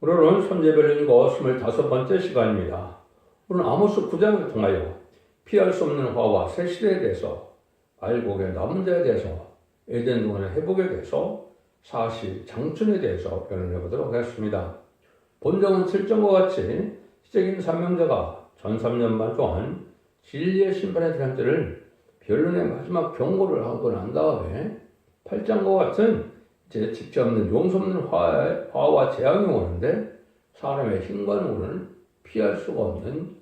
오늘은 손재별 읽고 25번째 시간입니다. 오늘은 아모스 9장을 통하여 피할 수 없는 화와 새 시대에 대해서, 알곡의 남은 자에 대해서, 에덴 동안의 회복에 대해서, 사시 장춘에 대해서 변론해 보도록 하겠습니다. 본정은 7장과 같이 시적인 사명자가 전 3년 반 동안 진리의 심판에 대한 때를 변론의 마지막 경고를 하고 난 다음에 8장과 같은 이제 직접 없는 용서 없는 화와 재앙이 오는데 사람의 힘과 노는 피할 수가 없는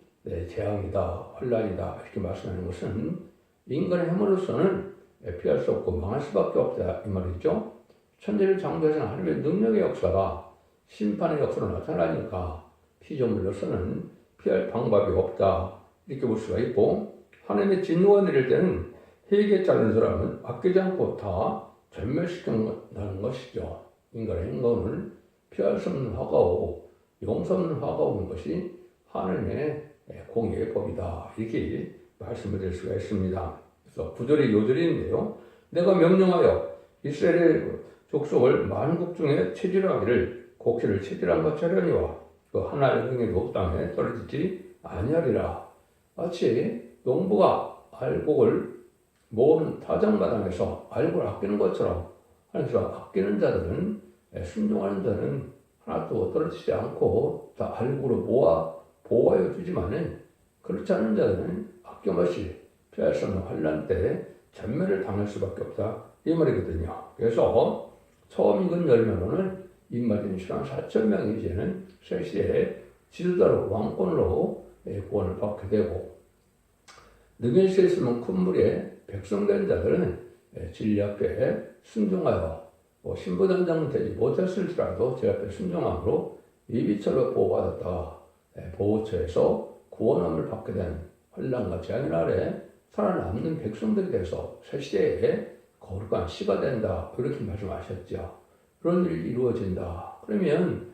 재앙이다, 혼란이다 이렇게 말씀하는 것은 인간의 힘으로서는 피할 수 없고 망할 수밖에 없다 이 말이죠. 천지를 창조하신 하나님의 능력의 역사가 심판의 역사로 나타나니까 피조물로서는 피할 방법이 없다 이렇게 볼 수가 있고, 하나님의 진노가 내릴 때는 회개 자른 사람은 아끼지 않고 다 전멸시킨다는 것이죠. 인간의 행동을 피할 수 없는 화가 오고 용서 없는 화가 오는 것이 하나님의 공의의 법이다 이렇게 말씀을 드릴 수가 있습니다. 그래서 구절이 요절인데요. 내가 명령하여 이스라엘의 족속을 만국 중에 체질하기를 곡식을 체질한 것 차려니와 그 하나의 흥에도 땅에 떨어지지 아니하리라. 마치 농부가 알곡을 모으는 타작마당에서 알곡을 아끼는 것처럼 하나님께서 아끼는 자들은, 순종하는 자는 하나도 떨어지지 않고 다 알곡으로 모아 보호하여 주지만은 그렇지 않은 자들은 아낌없이 피할 수 없는 환난 때 전멸을 당할 수밖에 없다 이 말이거든요. 그래서 처음 익은 열매로는 입맞은 신앙 4,000명이 이제는 새 시대에 지도자로 왕권으로 구원을 받게 되고, 능연시에 있으면 큰 물에 백성된 자들은 진리 앞에 순종하여 신부단장은 되지 못했을지라도 제 앞에 순종함으로 이비처럼 보호받았다. 보호처에서 구원함을 받게 된 환난과 재앙의 날에 살아남는 백성들에 대해서 새 시대에 거룩한 시가 된다 이렇게 말씀하셨죠. 그런 일이 이루어진다. 그러면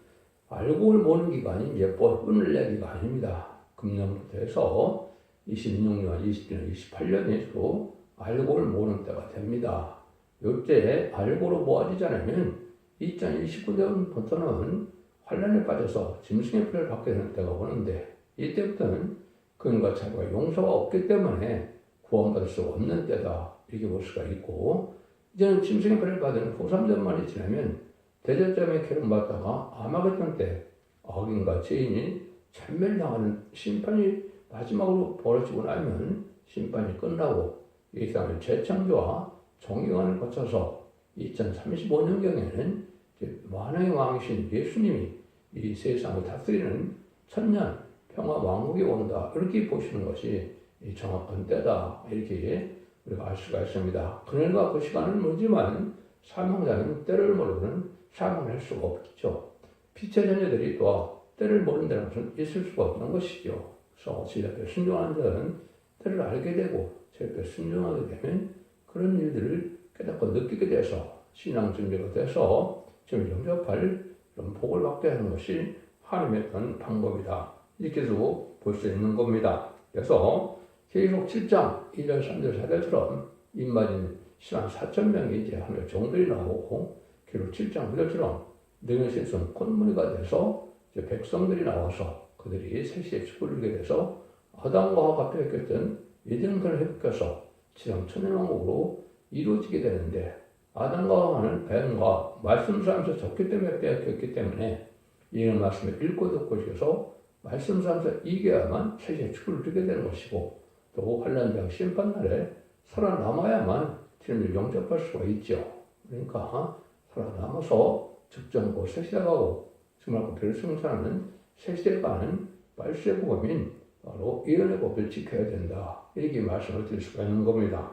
알곡을 모는 기간이 이제 뿔을 내기가 아닙니다. 금년부터 해서 26년, 20년, 28년이 주로 알곡을 모으는 때가 됩니다. 이때 알곡으로 모아지지 않으면 2029년부터는 환란에 빠져서 짐승의 피를 받게 되는 때가 오는데, 이때부터는 그인과 자비와 용서가 없기 때문에 구원받을 수 없는 때다 이렇게 볼 수가 있고, 이제는 짐승의 피를 받는 후 3년만이 지나면 대제점에 기름받다가 아마겟돈 때 악인과 죄인이 전멸당하는 심판이 마지막으로 벌어지고 나면 심판이 끝나고 이 땅의 재창조와 정의관을 거쳐서 2035년경에는 만왕의 왕이신 예수님이 이 세상을 다스리는 천년 평화 왕국이 온다 이렇게 보시는 것이 정확한 때다 이렇게 우리가 알 수가 있습니다. 그날과 그 시간은 멀지만 사망자는 때를 모르는 사망을 할 수가 없겠죠. 빛의 자녀들이 또 때를 모른다는 것은 있을 수가 없는 것이죠. 그래서 제 앞에 순종하는 자는 때를 알게 되고 제 앞에 순종하게 되면 그런 일들을 깨닫고 느끼게 돼서 신앙 준비가 돼서 지금 영접할 이런 복을 받게 하는 것이 하나님의 어떤 방법이다 이렇게도 볼 수 있는 겁니다. 그래서 계속 7장 1절 3절 4절처럼 입맞은 신앙 4,000명이 이제 하늘 종들이 나오고, 계속 7장 9절처럼 능력신성 콧무리가 돼서 이제 백성들이 나와서 그들이 셋시에 축구를 이루게 돼서 아담과 하와가 빼앗겼던 에덴을 회복해서 지상 천년왕국으로 이루어지게 되는데, 아담과 하와는 뱀과 말씀 사면서 졌기 때문에 빼앗겼기 때문에 이런 말씀을 읽고 듣고 있어서 말씀 사면서 이겨야만 셋시에 축구를 이루게 되는 것이고, 또 환난장 심판날에 살아남아야만 주님을 영접할 수가 있죠. 그러니까 살아남아서 적정고 새시대가고 정말 그 별승천하는 새시대에 가는 말세의 복음인 바로 예언의 법을 지켜야 된다 이렇게 말씀을 드릴 수가 있는 겁니다.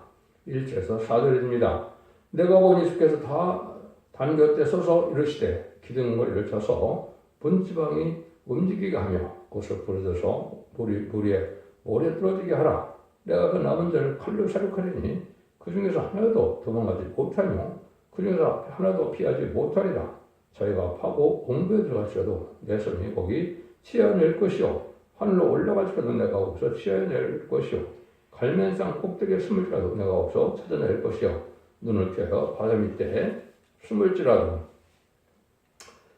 1절에서 4절입니다. 내가 보니 주께서 다 단곁에 서서 이르시되 기둥머리를 쳐서 분지방이 움직이게 하며 곳을 부러져서 무리에 모래 떨어지게 하라. 내가 그 남은 자를 칼로 사륙하리니 그 중에서 하나도 도망가지 못하며 그 중에서 하나도 피하지 못하리라. 자기가 파고 공부에 들어갈지라도 내 손이 거기 치어낼 것이요 하늘로 올라갈지라도 내가 없어 치어낼 것이요 갈면상 꼭대기에 숨을지라도 내가 없어 찾아낼 것이요 눈을 피하여 바다 밑에 숨을지라도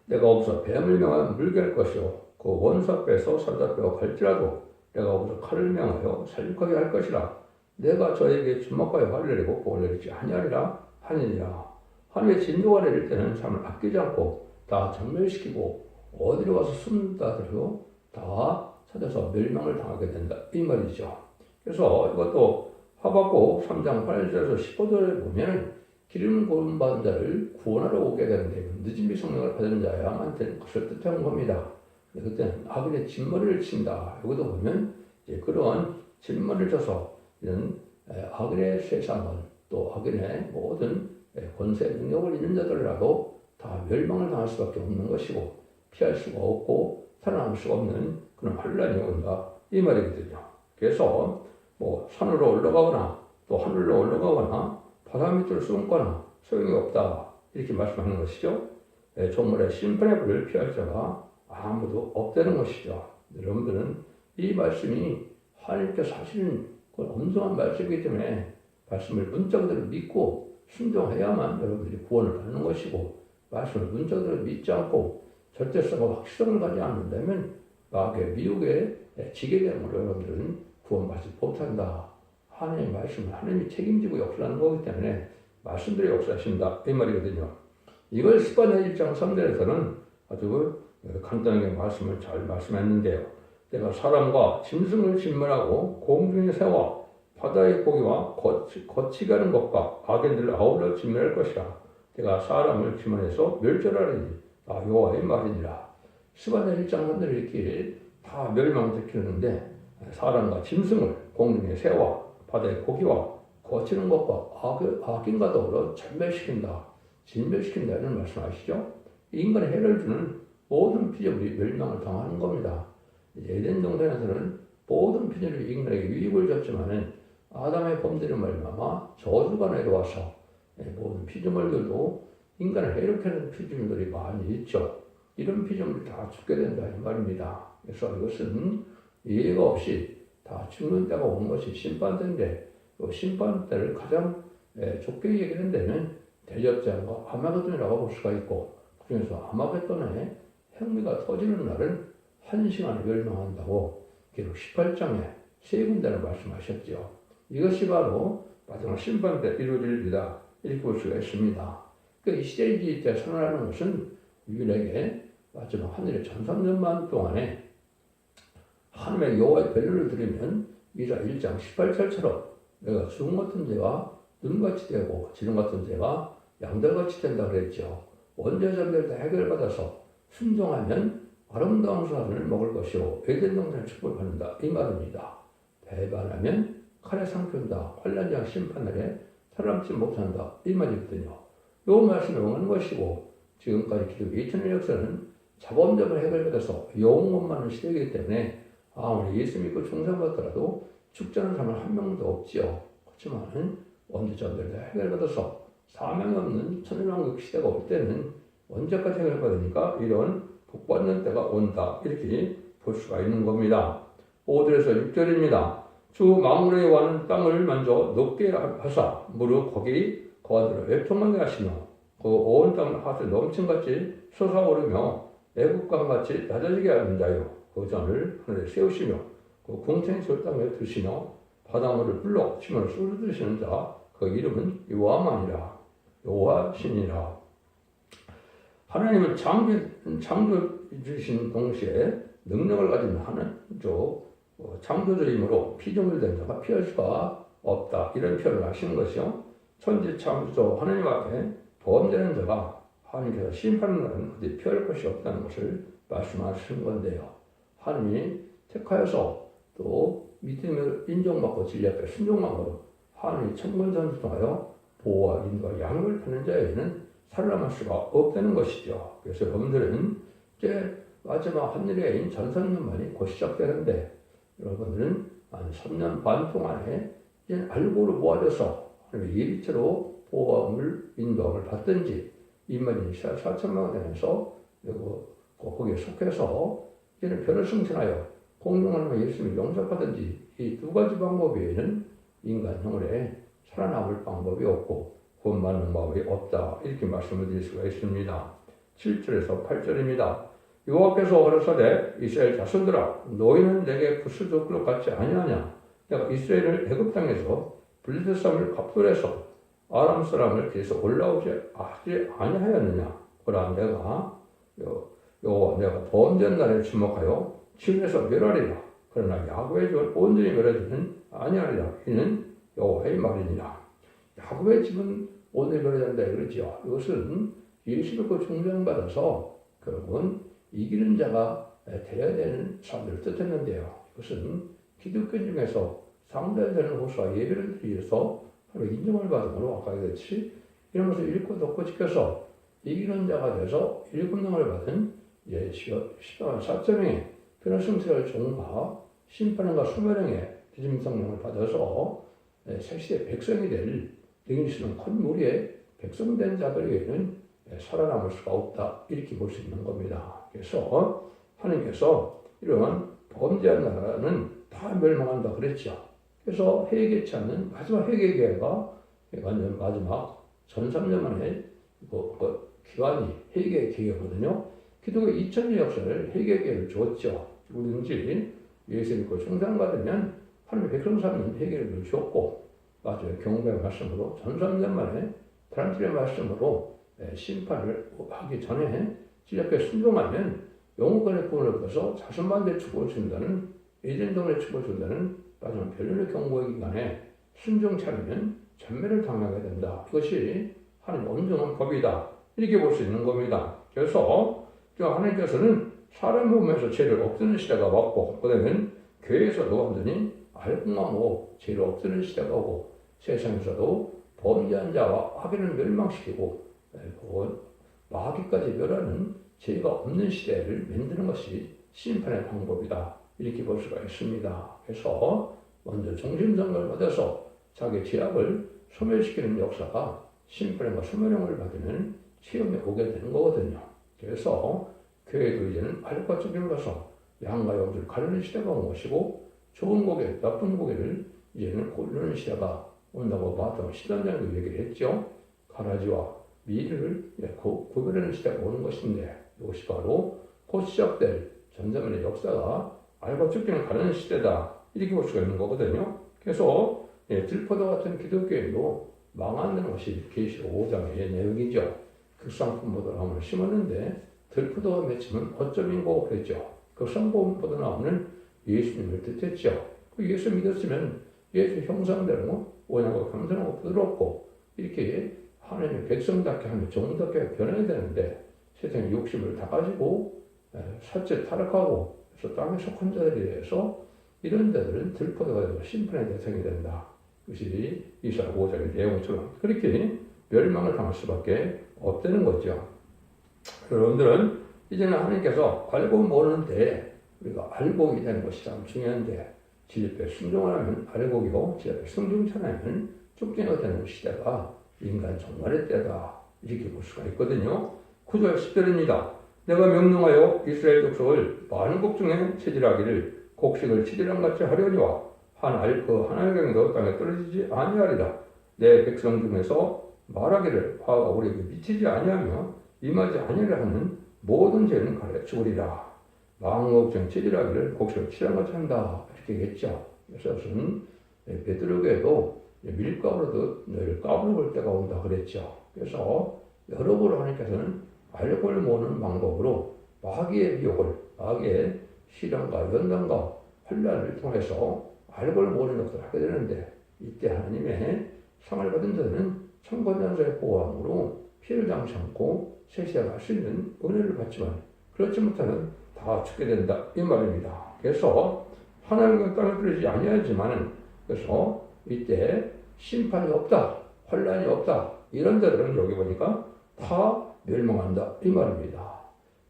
내가 없어 뱀을 명하여 물게 할 것이요 그 원수 앞에서 사자뼈가 갈지라도 내가 없어 칼을 명하여 살육하게 할 것이라. 내가 저에게 주먹과의 화를 내리고 복을 내리지 아니하리라 하느니라. 하늘의 진노가 내릴 때는 삶을 아끼지 않고 다 전멸시키고 어디로 가서 숨는다 하더라도 다 찾아서 멸망을 당하게 된다 이 말이죠. 그래서 이것도 하박국 3장 8절에서 15절에 보면 기름 부음 받은 자를 구원하러 오게 되는데 늦은 비 성령을 받은 자야만한테는 그것을 뜻하는 겁니다. 그때는 아벨의 진머리를 친다. 여기도 보면 이제 그런 진머리를 쳐서 이런 아벨의 세상은 또 아벨의 모든 권세 능력을 있는 자들이라도 다 멸망을 당할 수밖에 없는 것이고 피할 수가 없고 살아남을 수가 없는 그런 환란이 온다 이 말이거든요. 그래서 뭐 산으로 올라가거나 또 하늘로 올라가거나 바다 밑으로 숨거나 소용이 없다 이렇게 말씀하는 것이죠. 종말의 심판의 불을 피할 자가 아무도 없다는 것이죠. 여러분들은 이 말씀이 하나님께서 하시는 엄청난 말씀이기 때문에 말씀을 문자 그대로 믿고 순종해야만 여러분들이 구원을 받는 것이고 말씀을 문자 그대로 믿지 않고 절대성과 확실성을 가지지 않는다면 마귀의 미혹에 지게 되므로 여러분들은 구원받지 못한다. 하나님의 말씀을 하나님이 책임지고 역사하는 거기 때문에 말씀대로 역사하신다 이 말이거든요. 이걸 스바냐 1장 3절에서는 아주 간단하게 말씀을 잘 말씀했는데요. 내가 사람과 짐승을 진멸하고 공중의 새와 바다의 고기와 거치 가는 것과 악인들을 아우러 진멸할 것이라. 내가 사람을 기만해서 멸절하리니 여호와의 말이니라. 스바냐 1장 3절에 이렇게 다 멸망시키는데 사람과 짐승을 공중의 새와 바다의 고기와 거치는 것과 악인과 더불어 전멸시킨다. 진멸시킨다 이런 말씀 아시죠? 인간의 해를 주는 모든 피조물이 멸망을 당하는 겁니다. 에덴 동산에서는 모든 피조물이 인간에게 유익을 줬지만은 아담의 범죄로 말미암아 저주가 내려와서 모든 피조물들도 인간을 해롭게 하는 피조물들이 많이 있죠. 이런 피조물이 다 죽게 된다 이 말입니다. 그래서 이것은 예외가 없이 다 죽는 때가 오는 것이 심판대인데 심판대를 가장 좁게 얘기하는 데는 대접장과 아마겟돈이라고 볼 수가 있고 그중에서 아마겟돈의 행위가 터지는 날은 1시간에 멸망한다고 기록 18장에 세 군데를 말씀하셨죠. 이것이 바로 마지막 심판 때 이루어질 일이다 이렇게 볼 수가 있습니다. 이 시대지 때 선언하는 것은 유일하게 마지막 하늘의 1300만 동안에 하나님의 여호와의 변론을 들으면 미라 1장 18절처럼 내가 주홍 같은 죄가 눈같이 되고 지름 같은 죄가 양털같이 된다 그랬죠. 원죄자들 다 해결받아서 순종하면 아름다운 산을 먹을 것이요 에덴 동산을 축복받는다 이 말입니다. 배반하면 칼에 상편다 환란장 심판날에 살아남지 못한다 이 말이거든요. 이 말씀을 응하는 것이고 지금까지 기독 2000년 역사는 자범접을 해결받아서 영원만한 시대이기 때문에 아무리 예수 믿고 충성받더라도 축자는 사람 한 명도 없지요. 그렇지만 원죄자들 다 해결받아서 사명이 없는 천일왕국 시대가 올 때는 언제까지 해결받으니까 이런 복받는 때가 온다 이렇게 볼 수가 있는 겁니다. 5절에서 6절입니다. 주 만군의 여호와는 땅을 만져 높게 하사 무릇 거기 거하들을 외통하게 하시며 그 온 땅을 하늘 넘침같이 솟아오르며 애국강같이 낮아지게 하는 자요 그 전을 하늘에 세우시며 그 궁탱이 쏠 땅에 두시며 바닷물을 불러 침을 쏟아드시는 자 그 이름은 여호와만이라 여호와 신이라. 하나님은 창조주신 동시에 능력을 가진 창조주이므로 피조물된 자가 피할 수가 없다 이런 표현을 하시는 것이요. 천지 창조 하나님 앞에 범죄하는 자가 하나님께서 심판을 하는 어디 피할 것이 없다는 것을 말씀하시는 건데요. 하나님이 택하여서 또 믿음을 인정받고 진리 앞에 순종함으로 하나님이 천군천사를 통하여 보호와 인도와 양을 파는 자에게는 살아남을 수가 없다는 것이죠. 그래서 여러분들은 이제 마지막 하늘의 전선년만이 곧 시작되는데 여러분들은 한 3년 반 동안에 이제 알고로 모아져서 하나님의 예비체로 보호함을 인도함을 받든지 인만이 4천만 되면서 거기에 속해서 이제는 변을 승천하여 공동하나님의 예수님을 용서받든지 이 두 가지 방법 외에는 인간 형을에 살아남을 방법이 없고 구원받는 방법이 없다 이렇게 말씀을 드릴 수가 있습니다. 7절에서 8절입니다. 여호와께서 가라사대 이스라엘 자손들아 너희는 내게 부스도 같지 아니하냐. 내가 이스라엘을 애굽 땅에서 블레셋 사람을 갑돌해서 아람 사람을 길에서 올라오지 아니하였느냐. 그러나 내가 여호와 내가 범죄한 날에 주목하여 치면서 멸하리라. 그러나 야곱의 집은 온전히 멸하지는 아니하리라. 이는 여호와의 말이니라. 야곱의 집은 온전히 멸하지 그러지요. 이것은 예수 믿고 중생받아서 결국은 이기는 자가 되어야 되는 사람들을 뜻했는데요. 이것은 기독교 중에서 상대되는 호수와 예배를 드리면서 바로 인정을 받음으로 아까 그랬듯이 이런 것을 읽고 듣고 지켜서 이기는 자가 돼서 일금능을 받은 시간 4.0의 변화성체를 종과 심판과 소멸행의 뒤짐 성령을 받아서 새시대 백성이 될 능히 쓰는 큰 무리의 백성된 자들에게는 살아남을 수가 없다 이렇게 볼 수 있는 겁니다. 그래서 하나님께서 이런 범죄한 나라는 다 멸망한다 그랬죠. 그래서 회개치 않는 마지막 회개기회가 완전 마지막 1300년 만에 기간이 회개의 기회거든요. 기독의 2000년 역사를 회개의 기회를 주었죠. 누구든지 예수 믿고 충성받으면 하나님의 백성 삼는 회개를 주었고 마지막 경배의 말씀으로 1300년 만에 다람쥐의 말씀으로 심판을 하기 전에 지적에 순종하면 영원권의 구원을 얻어서 자손만대 축복을 준다는 에덴동의 축복을 준다는 마지막 별론의 경고의 기간에 순종치 않으면 전멸을 당하게 된다. 이것이 하나님 온전한 법이다. 이렇게 볼 수 있는 겁니다. 그래서 하나님께서는 사람 몸에서 죄를 없애는 시대가 왔고 그다음에 교회에서도 완전히 알궁하고 죄를 없애는 시대가 오고 세상에서도 범죄한 자와 악인을 멸망시키고 마귀까지 멸하는 죄가 없는 시대를 만드는 것이 심판의 방법이다. 이렇게 볼 수가 있습니다. 그래서 먼저 정신성을 받아서 자기 죄악을 소멸시키는 역사가 심판과 소멸형을 받으면 체험에 오게 되는 거거든요. 그래서 교회도 이제는 알과 적용을 가서 양과 영주를 가르는 시대가 온 것이고 좋은 고개, 나쁜 고개를 이제는 고르는 시대가 온다고 봤던 시단장도 얘기를 했죠. 가라지와 미를 구별하는 시대가 오는 것인데 이것이 바로 곧 시작될 전자문의 역사가 알과 적용을 가르는 시대다. 이렇게 볼 수가 있는 거거든요. 그래서 들포도 같은 기독교인도 망하는 것이 계시록 5장의 내용이죠. 극상품보다 나무를 심었는데 들포도가 맺히면 어쩌민고 그랬죠. 극상품보다 나무는 예수님을 뜻했죠. 그 예수 믿었으면 예수 형상대로 온유하고 겸손하고 부드럽고 이렇게 하나님의 백성답게 하면 종답게 변해야 되는데 세상의 욕심을 다 가지고 사체 타락하고 그래서 땅에 속한 자들에 대해서 이런 자들은 들포도가 되고 심판의 대상이 된다. 그것이 이사야 5장의 내용처럼 그렇게 멸망을 당할 수밖에 없다는 거죠. 여러분들은 이제는 하나님께서 알고 모르는데 우리가 알곡이 되는 것이 참 중요한데 진리에 순종을 하면 알곡이고 진리에 순종치 않으면 쪽쟁이가 되는 시대가 인간 종말의 때다. 이렇게 볼 수가 있거든요. 9절 10절입니다. 내가 명령하여 이스라엘 족속을 많은 곡 중에 체질하기를 곡식을 체질함같이 하려니와 한 알 그 하나의 경도 땅에 떨어지지 아니하리라. 내 백성 중에서 말하기를 화가 우리에게 미치지 아니하며 임하지 아니하려 하는 모든 죄는 가르치우리라. 망곡 중에 체질하기를 곡식을 체질함같이 한다. 이렇게 얘기했죠. 그래서 베드로교에도 밀가루도 너희를 까불어볼 때가 온다 그랬죠. 그래서 여러분을 하나님께서는 알고를 모으는 방법으로 마귀의 미혹을, 마귀의 시련과 연단과 환난을 통해서 알고를 모으는 것을 하게 되는데 이때 하나님의 상을 받은 자는 천권전사의 보호함으로 피해를 당치 않고 세세하게 할 수 있는 은혜를 받지만 그렇지 못하면 다 죽게 된다 이 말입니다. 그래서 하나님과 땅을 들이지 아니하지만은 그래서 이때 심판이 없다, 환난이 없다 이런 자들은 여기 보니까 다 멸망한다 이 말입니다.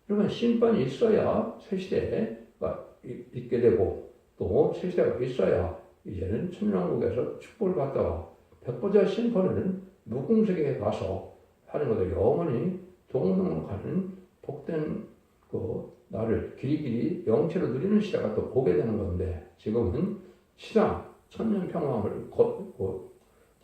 그러면 심판이 있어야 새 시대가 있게 되고 또 새 시대가 있어야 이제는 천년왕국에서 축복을 받다가 백보자 심판은 무궁세계에 가서 하나님과 영원히 동등하는 복된 그 나를 길이길이 영체로 누리는 시대가 또 오게 되는 건데 지금은 시장 천년평화를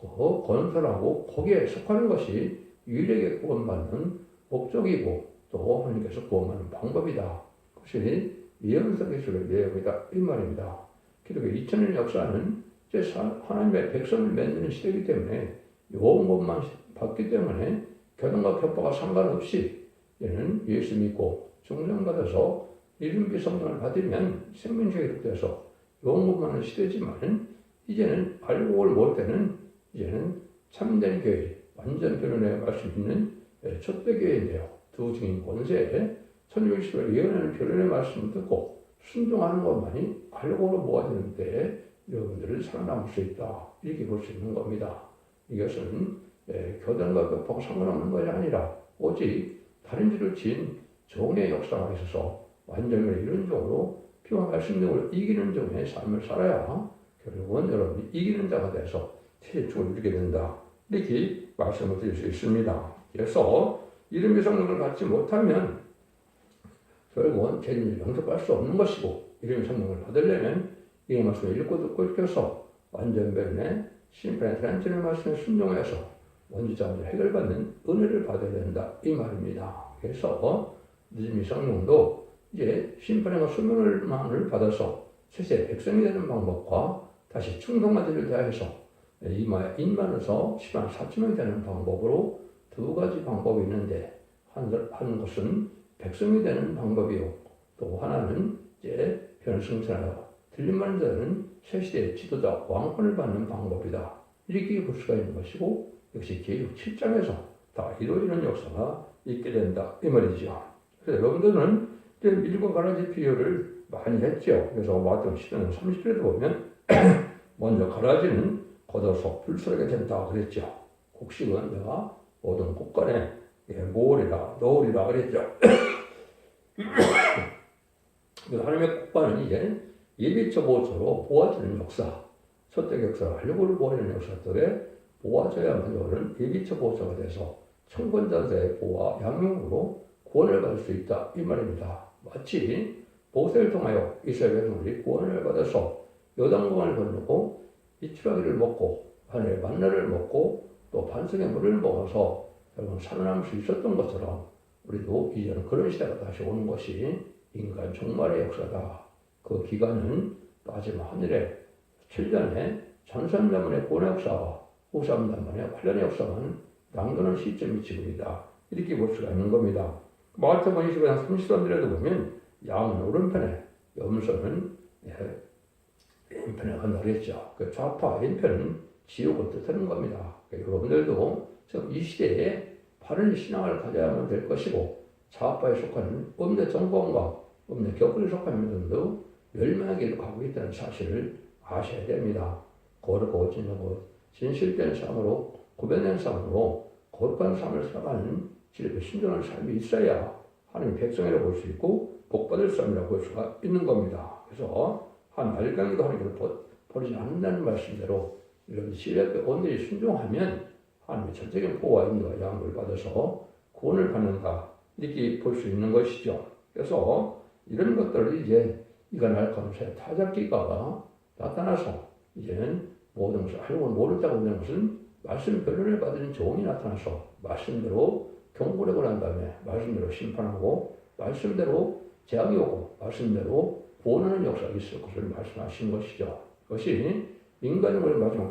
건설하고 거기에 속하는 것이 유일하게 구원받는 목적이고 또 하나님께서 구원하는 방법이다. 그것이 예언서 기술의 내용이다. 이 말입니다. 기독교 2000년 역사는 이제 하나님의 백성을 맺는 시대이기 때문에 요 것만 봤기 때문에 교단과 격파가 상관없이 얘는 예수 믿고 중생받아서 이른비 성령을 받으면 생명체가 이룩돼서 영원하는 시대지만 이제는 알고 모를 때는 이제는 참된 교회, 완전 변론의 말씀 있는 첫대 교회인데요. 두 증인 권세에 1620을 예언하는 변론의 말씀을 듣고 순종하는 것만이 알고로 모아지는데 여러분들은 살아남을 수 있다. 이렇게 볼 수 있는 겁니다. 이것은 교단과 격파가 상관없는 것이 아니라 오직 다른 죄를 지은 종의 역사가 있어서 완전히 이런 종으로 피와 말씀 등으로 이기는 종의 삶을 살아야 결국은 여러분이 이기는 자가 돼서 태초를 이루게 된다. 이렇게 말씀을 드릴 수 있습니다. 그래서 이름의 성령을 받지 못하면 결국은 죄를 용서할 수 없는 것이고 이름의 성령을 받으려면 이 말씀을 읽고 듣고 익혀서 완전 변의 심판의 단전의 말씀에 순종해서 원죄자문제 해결받는 은혜를 받아야 된다. 이 말입니다. 그래서 믿음의 성령도 이제 심판의 수명을 받아서 세세 백성이 되는 방법과 다시 충성마디를 다해서 인만에서 10만 4천명이 되는 방법으로 두 가지 방법이 있는데 한 것은 백성이 되는 방법이요. 또 하나는 이제 변승천하여 틀림받는 자는 새 시대의 지도자 왕권을 받는 방법이다. 이렇게 볼 수가 있는 것이고 역시 계율 7장에서 다 이루어지는 역사가 있게 된다. 이 말이죠. 그래서 여러분들은 이제 밀과 가라지 비유를 많이 했죠. 그래서 마태복음 10장 30절에도 보면 먼저 가라지는 걷어서 불쏘게 된다 그랬죠. 곡식은 내가 모든 곡간에 모으리라 넣으리라 그랬죠. 그래서 하나님의 곡간은 이제 예비처 보초로 모아지는 역사, 첫대 역사를 알고를 모으는 역사들에 모아져야만 여러분은 예비처 보초가 돼서 청권자들의 보호와 양육으로 구원을 받을 수 있다. 이 말입니다. 마치 모세를 통하여 이스라엘 백성들이 구원을 받아서 요단강을 건너고 이추라기를 먹고 하늘의 만나를 먹고 또 반석의 물을 먹어서 결국 살아남을 수 있었던 것처럼 우리도 이제는 그런 시대가 다시 오는 것이 인간 종말의 역사다. 그 기간은 마지막 하늘의 7년의 전선자문의 구원의 역사와 후삼자문의 환란의 역사는 낭도는 시점이 지금이다. 이렇게 볼 수가 있는 겁니다. 마태복음 25장 33절에도 보면 양은 오른편에 염소는 왼편에 간다 그랬죠. 그 좌파 왼편은 지옥을 뜻하는 겁니다. 여러분들도 지금 이 시대에 바른 신앙을 가져야만 될 것이고 좌파에 속하는 음대 정권과 음대 격언에 속하는 분들도 멸망의 길을 가고 있다는 사실을 아셔야 됩니다. 거룩하고 진정하고 진실된 삶으로 구별된 삶으로 거룩한 삶을 살아가는 진리의 신전한 삶이 있어야 하나님의 백성이라고 볼 수 있고 복받을 삶이라고 볼 수가 있는 겁니다. 그래서 한 알강이도 하나님께서 버리지 않는다는 말씀대로 이런 신뢰의 온전히 순종하면 하나님의 전적인 보호와 인도와 양보를 받아서 구원을 받는가 이렇게 볼 수 있는 것이죠. 그래서 이런 것들을 이제 이가 날 가운데 타작기가 나타나서 이제는 모든 것을 알고 모른다고 하는 것은 말씀 변론을 받은 종이 나타나서 말씀대로 경고를 한 다음에 말씀대로 심판하고 말씀대로 재앙이 오고 말씀대로 구원하는 역사가 있을 것을 말씀하신 것이죠. 그것이 인간의 마지막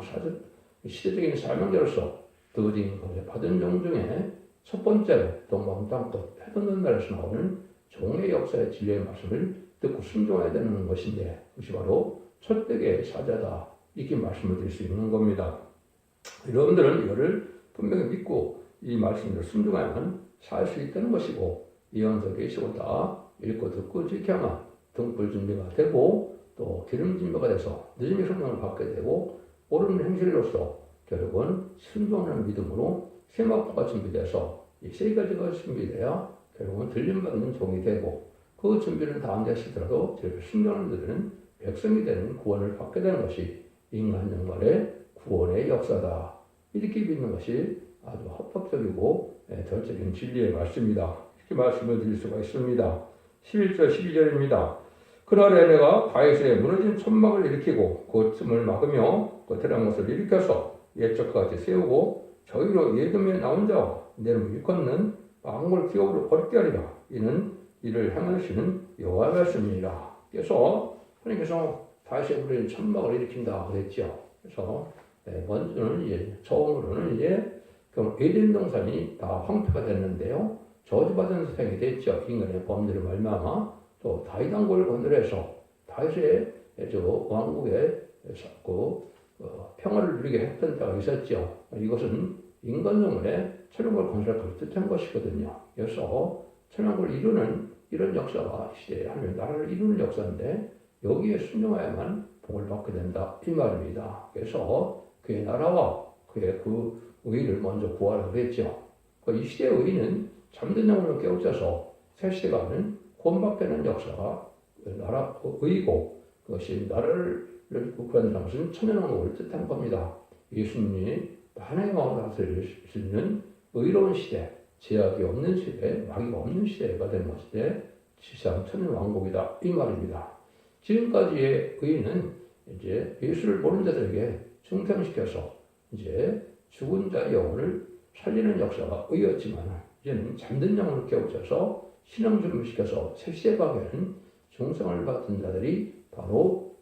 시대적인 사명자로서 드디어 받은 종 중에 첫 번째로 동방 땅끝 해돋는 날에서 나오는 종의 역사의 진리의 말씀을 듣고 순종해야 되는 것인데 그것이 바로 첫대의 사자다. 이렇게 말씀을 드릴 수 있는 겁니다. 여러분들은 이거를 분명히 믿고 이 말씀을 순종하면 살 수 있다는 것이고 예언서 계시고 다 읽고 듣고 지켜야만 등불 준비가 되고 또 기름 준비가 돼서 늦음의 성령을 받게 되고 옳은 행실로서 결국은 순종하는 믿음으로 세마포가 준비돼서 이 세 가지가 준비돼야 결국은 들림받는 종이 되고 그 준비는 다 안 됐을지라도 순종하는 자들은 백성이 되는 구원을 받게 되는 것이 인간 영말의 구원의 역사다. 이렇게 믿는 것이 아주 합법적이고 절적인 진리의 말씀입니다. 이렇게 말씀을 드릴 수가 있습니다. 11절 12절입니다. 그날에 내가 다윗의 무너진 천막을 일으키고 그 틈을 막으며 거태란 것을 일으켜서 옛적과 같이 세우고 저희로 예금에 나온 자와 내름 일컫는 만국을 기업으로 어렵게 하리라. 이는 이를 행하시는 여호와의 말씀이니라. 그래서 하나님께서 다시 우리는 천막을 일으킨다 그랬죠. 그래서 먼저는 이제 처음으로는 이제 에덴 동산이 다 황폐가 됐는데요. 저주받은 세상이 됐죠. 인간의 범죄를 말미암아 또 다윗 왕국을 건드려서 다윗의 왕국에 평화를 누리게 했던 때가 있었죠. 이것은 인간성의 천국을 건설할 뜻한 것이거든요. 그래서 천국을 이루는 이런 역사가 시대에 하나님의 나라를 이루는 역사인데 여기에 순종해야만 복을 받게 된다 이 말입니다. 그래서 그의 나라와 그의 그 의를 먼저 구하라고 했죠. 이 시대의 의는 잠든 영혼을 깨우쳐서 새 시대가 하는 구원받게 하는 역사가 나라 의고 그것이 나라를 구한다는 것은 천연왕국을 뜻한 겁니다. 예수님이 하나님의 마음을 다스릴 수 있는 의로운 시대, 제약이 없는 시대, 마귀가 없는 시대가 된 것인데 지상 천연왕국이다 이 말입니다. 지금까지의 의는 이제 예수를 모르는 자들에게 중생시켜서 이제 죽은 자의 영혼을 살리는 역사가 의였지만 이제는 잠든 영혼을 깨우쳐서 신앙 준비시켜서 새 시대 가게는 중생을 받은 자들이 바로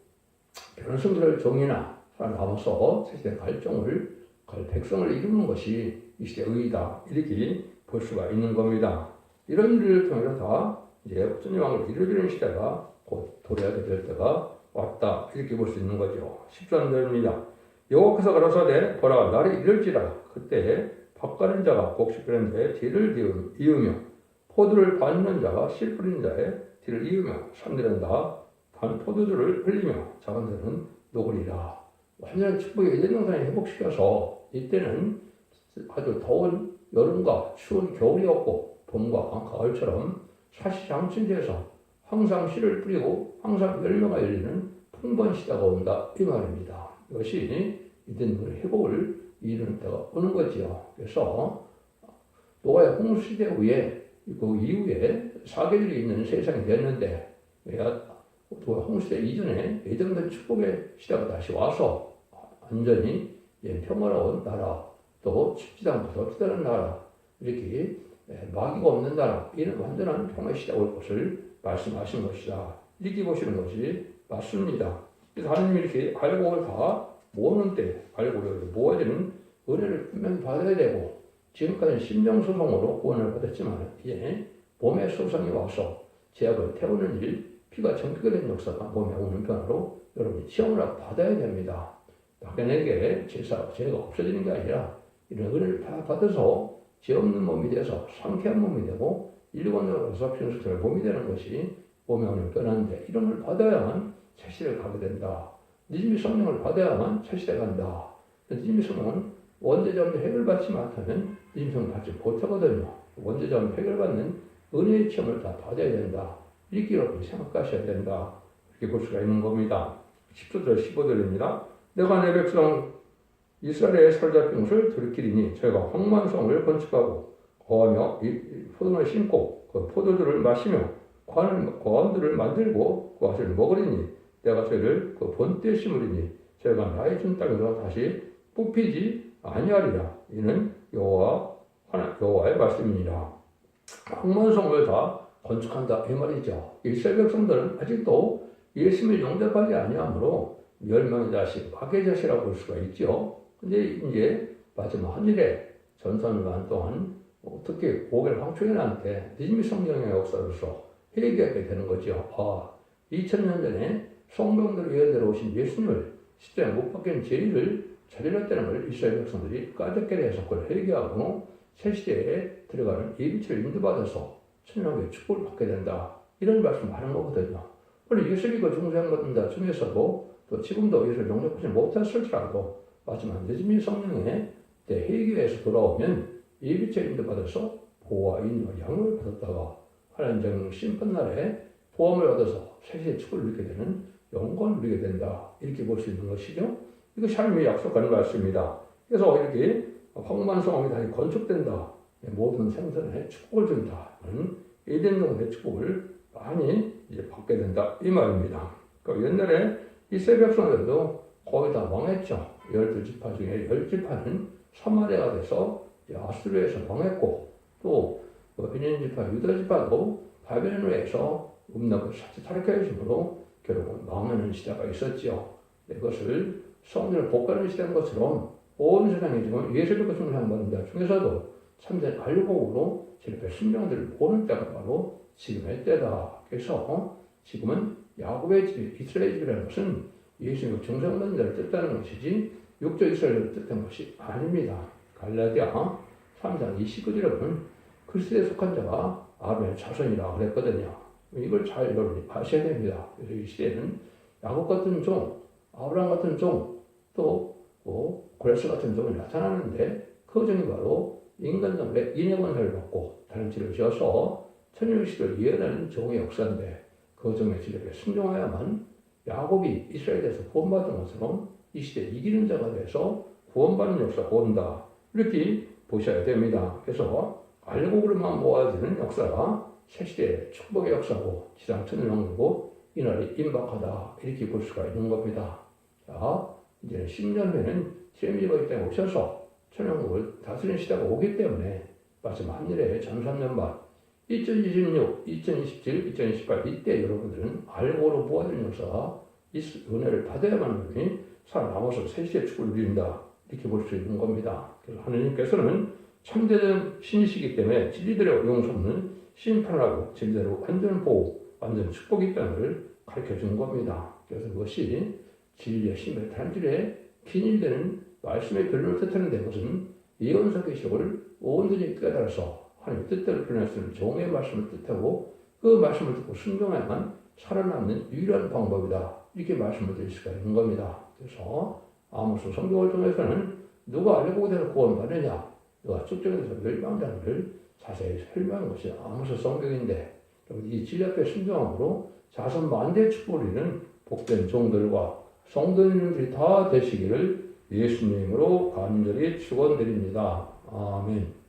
변성들을 종이나 살아남아서 새 시대 갈종을 백성을 이루는 것이 이 시대의 의이다 이렇게 볼 수가 있는 겁니다. 이런 일을 통해서 다 이제 천년왕국을 이루어지는 시대가 곧 도래하게 될 때가 왔다 이렇게 볼 수 있는 거죠. 10절입니다. 여호와께서 가라사대 보라 날이 이를지라 그때 밥 가는 자가 곡식 뿌리는 자의 뒤를 이으며 포도를 밟는 자가 씨 뿌리는 자의 뒤를 이으며 산들은 다 반 포도주를 흘리며 작은 데는 녹으리라. 완전한 축복의 에덴 동산을 회복시켜서 이때는 아주 더운 여름과 추운 겨울이었고 봄과 가을처럼 사시장춘지에서 항상 씨를 뿌리고 항상 열매가 열리는 풍부한 시대가 온다 이 말입니다. 이것이 이된 회복을 이루는 때가 오는 거지요. 그래서 노아의 홍수 시대 후에 그 이후에 사계절이 있는 세상이 됐는데 홍수 시대 이전에 예정된 축복의 시대가 다시 와서 완전히 평화로운 나라 또 춥지도 않고 덥지도 않은 나라 이렇게 마귀가 없는 나라 이런 완전한 평화의 시대가 올 것을 말씀하신 것이다. 이렇게 보시는 것이 맞습니다. 그래서 하나님이 이렇게 알곡을 다 모으는 때 알곡을 모아지는 은혜를 분명히 받아야 되고 지금까지는 심령소송으로 구원을 받았지만 이제 몸의 소송이 와서 죄악을 태우는 일 피가 정결 된 역사가 몸에 오는 변화로 여러분이 체험을 받아야 됩니다. 박연에게 죄가 없어지는 게 아니라 이런 은혜를 다 받아서 죄 없는 몸이 돼서 상쾌한 몸이 되고 일본으로 가서 평소처럼 몸이 되는 것이 몸에 오는 변화인데 이런 걸 받아야만 새시대를 가게 된다. 니즈미 성령을 받아야만 새시대 간다. 니즈미 성령은 원죄자문제 해결받지 못하면 니즈미 성령 받지 못하거든요. 원죄자문제 해결받는 은혜의 체험을 다 받아야 된다. 이렇게 여러분이 생각하셔야 된다. 이렇게 볼 수가 있는 겁니다. 10절 15절입니다. 내가 내 백성 이스라엘의 살잡힌 것을 들키리니 저희가 황만성을 건축하고 거하며 포도를 심고 그 포도주를 마시며 관들을 만들고 그 것을 먹으리니 내가 저희를 그 본때 심으리니 저희가 나의 준 땅에서 다시 뽑히지 아니하리라. 이는 여호와의 말씀이니라. 황만성을 다 건축한다 이 말이죠. 이스라엘 백성들은 아직도 예수님을 영접하지 아니하므로 멸망의 자식, 악의 자식이라고 볼 수가 있죠. 근데 이제 마지막 하늘에 전선만 동안 어떻게 고개를 황초에 나한테 니즈미 성령의 역사로서 회개하게 되는 거죠. 2000년 전에 성경대로 예언대로 오신 예수님을 십자가에 못 박힌 죄를 저질렀다는 걸 이스라엘 백성들이 까닭게 해서 그걸 회개하고 새 시대에 들어가는 예비처를 인도받아서 천년왕국의 축복을 받게 된다. 이런 말씀을 하는 거거든요. 원래 예수님이 중생받는다 중에서도 또 지금도 예수를 영접하지 못했을지라도 마지막 니즈미 성령의 회개에서 돌아오면 예비처 인도받아서 보호와 인도와 양을 받았다가 하나님 심판날에 보험을 얻어서 새시대 축복을 누리게 되는 영광을 누리게 된다. 이렇게 볼 수 있는 것이죠. 이것이 하나님이 약속하는 말씀입니다. 그래서 이렇게 황만성함이 다시 건축된다. 모든 생선에 축복을 준다. 에덴 동산의 축복을 많이 이제 받게 된다. 이 말입니다. 그러니까 옛날에 이스라엘 백성들도 거의 다 망했죠. 12지파 중에 10지파는 사마리아가 돼서 아수르에서 망했고 또 베냐민 지파, 유다 지파도 바벨론에서 음락을 타락하여 주므로 결국은 망하는 시대가 있었지요. 이것을 성전을 복가는 시대인 것처럼 온 세상에 지금 예수님과 충성하는 자 중에서도 참된 알곡으로 주님의 순종들을 보는 때가 바로 지금의 때다. 그래서 지금은 야곱의 집, 이스라엘 집이라는 것은 예수님과 충성하는 자를 뜻하는 것이지 육적 이스라엘을 뜻하는 것이 아닙니다. 갈라디아 3장 29절에는 그리스도에 속한 자가 아벨의 자손이라 그랬거든요. 이걸 잘 여러분이 아셔야 됩니다. 그래서 이 시대에는 야곱 같은 종, 아브라함 같은 종, 또 고레스 같은 종이 나타나는데 그 종이 바로 인간성의 인의 권세를 받고 다른 지를 지어서 천일 시대를 이어내는 종의 역사인데 그 종의 지력에 순종하야만 야곱이 이스라엘에서 구원받은 것처럼 이 시대에 이기는 자가 돼서 구원받는 역사가 온다. 이렇게 보셔야 됩니다. 그래서 알곡으로만 모아지는 역사가 새시대의 축복의 역사고 지상 천년왕국이고 이날이 임박하다. 이렇게 볼 수가 있는 겁니다. 자, 이제 10년 후에는 제미가 이 땅에 오셔서 천년왕국을 다스리는 시대가 오기 때문에 마침 한일의 전3년반 2026, 2027, 2028 이때 여러분들은 알고로 모아지는 역사가 이 은혜를 받아야만 하니 살아남아서 새시대의 축복을 누린다. 이렇게 볼 수 있는 겁니다. 그래서 하느님께서는 참되는 신이시기 때문에 진리대로 용서 없는 심판하고 진리대로 완전 보호, 완전 축복이 있다는 것을 가르쳐 준 겁니다. 그래서 그것이 진리의 신의 단줄에 긴일되는 말씀의 변론을 뜻하는 데 그것은 예언서 계시록을 온전히 깨달아서 하나님의 뜻대로 변할 수 있는 종의 말씀을 뜻하고 그 말씀을 듣고 순종해야만 살아남는 유일한 방법이다. 이렇게 말씀을 드릴 수가 있는 겁니다. 그래서 아모스 성경을 통해서는 누가 알고 대로 구원받느냐, 누가 축적에서 멸망자를 자세히 설명한 것이 아모스 성경인데 이 진리 앞에 순종함으로 자손 만대의 축복을 이루는 복된 종들과 성도님들이 다 되시기를 예수님으로 간절히 축원드립니다. 아멘.